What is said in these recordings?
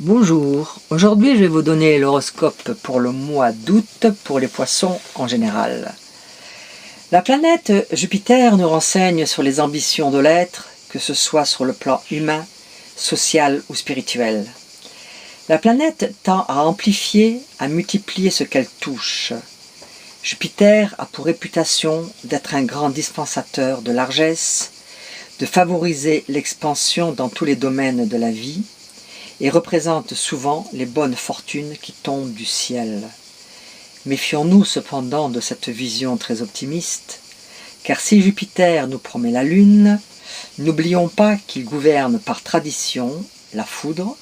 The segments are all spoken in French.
Bonjour, aujourd'hui je vais vous donner l'horoscope pour le mois d'août pour les poissons en général. La planète Jupiter nous renseigne sur les ambitions de l'être, que ce soit sur le plan humain, social ou spirituel. La planète tend à amplifier, à multiplier ce qu'elle touche. Jupiter a pour réputation d'être un grand dispensateur de largesse, de favoriser l'expansion dans tous les domaines de la vie, et représente souvent les bonnes fortunes qui tombent du ciel. Méfions-nous cependant de cette vision très optimiste, car si Jupiter nous promet la Lune, n'oublions pas qu'il gouverne par tradition la foudre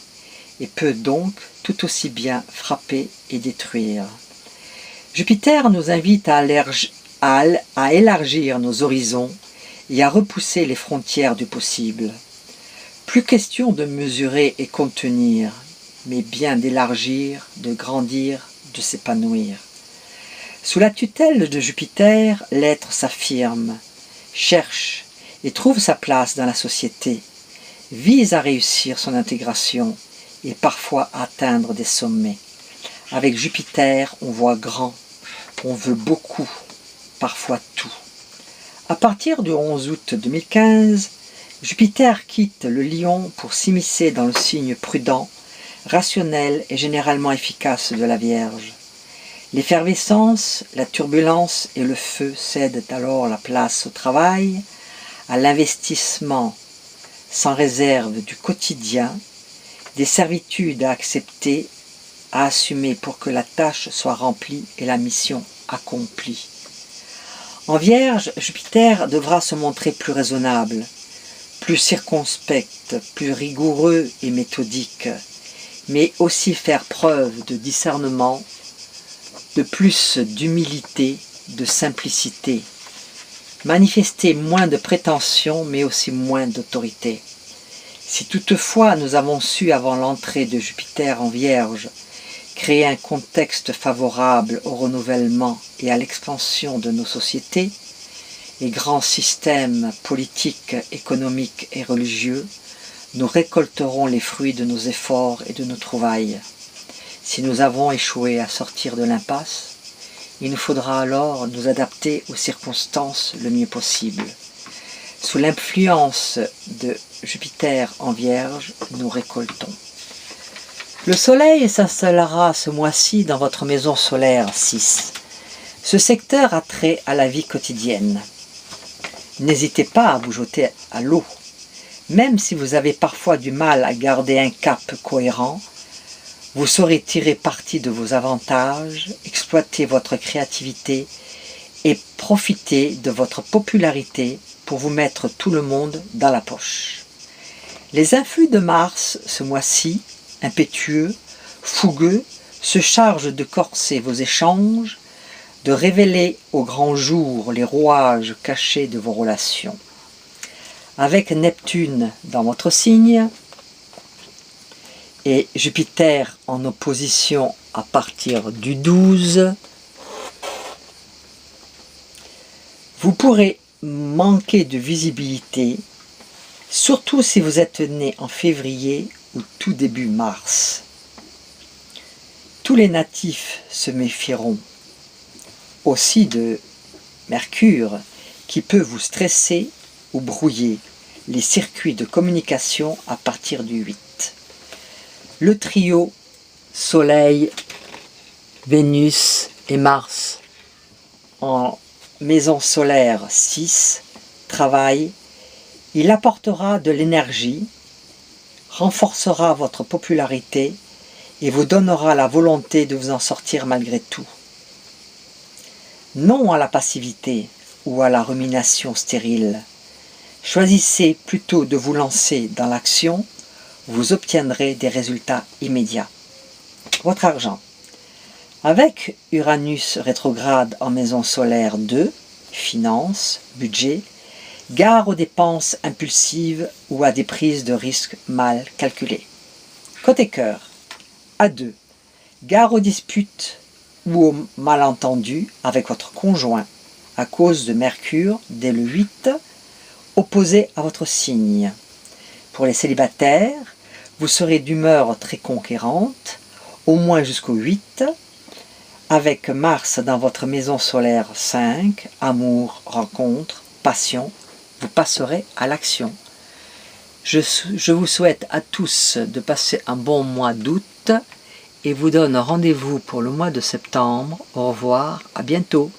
et peut donc tout aussi bien frapper et détruire. Jupiter nous invite à élargir nos horizons et à repousser les frontières du possible. Plus question de mesurer et contenir, mais bien d'élargir, de grandir, de s'épanouir. Sous la tutelle de Jupiter, l'être s'affirme, cherche et trouve sa place dans la société, vise à réussir son intégration et parfois à atteindre des sommets. Avec Jupiter, on voit grand, on veut beaucoup, parfois tout. À partir du 11 août 2015, Jupiter quitte le Lion pour s'immiscer dans le signe prudent, rationnel et généralement efficace de la Vierge. L'effervescence, la turbulence et le feu cèdent alors la place au travail, à l'investissement sans réserve du quotidien, des servitudes à accepter, à assumer pour que la tâche soit remplie et la mission accomplie. En Vierge, Jupiter devra se montrer plus raisonnable, plus circonspect, plus rigoureux et méthodique, mais aussi faire preuve de discernement, de plus d'humilité, de simplicité, manifester moins de prétention, mais aussi moins d'autorité. Si toutefois nous avons su, avant l'entrée de Jupiter en Vierge, créer un contexte favorable au renouvellement et à l'expansion de nos sociétés, les grands systèmes politiques, économiques et religieux, nous récolterons les fruits de nos efforts et de nos trouvailles. Si nous avons échoué à sortir de l'impasse, il nous faudra alors nous adapter aux circonstances le mieux possible. Sous l'influence de Jupiter en Vierge, nous récoltons. Le Soleil s'installera ce mois-ci dans votre maison solaire 6. Ce secteur a trait à la vie quotidienne. N'hésitez pas à vous jeter à l'eau. Même si vous avez parfois du mal à garder un cap cohérent, vous saurez tirer parti de vos avantages, exploiter votre créativité et profiter de votre popularité pour vous mettre tout le monde dans la poche. Les influx de Mars ce mois-ci, impétueux, fougueux, se chargent de corser vos échanges, de révéler au grand jour les rouages cachés de vos relations. Avec Neptune dans votre signe et Jupiter en opposition à partir du 12, vous pourrez manquer de visibilité, surtout si vous êtes né en février ou tout début mars. Tous les natifs se méfieront aussi de Mercure, qui peut vous stresser ou brouiller les circuits de communication à partir du 8. Le trio Soleil, Vénus et Mars en maison solaire 6 travail, il apportera de l'énergie, renforcera votre popularité et vous donnera la volonté de vous en sortir malgré tout. Non à la passivité ou à la rumination stérile. Choisissez plutôt de vous lancer dans l'action, vous obtiendrez des résultats immédiats. Votre argent. Avec Uranus rétrograde en maison solaire 2, finances, budget, gare aux dépenses impulsives ou à des prises de risques mal calculées. Côté cœur, A2, gare aux disputes ou aux malentendus avec votre conjoint à cause de Mercure dès le 8, opposé à votre signe. Pour les célibataires, Vous serez d'humeur très conquérante, au moins jusqu'au 8, avec Mars dans votre maison solaire 5, amour, rencontre, passion, vous passerez à l'action. Je vous souhaite à tous de passer un bon mois d'août et vous donne rendez-vous pour le mois de septembre. Au revoir, à bientôt.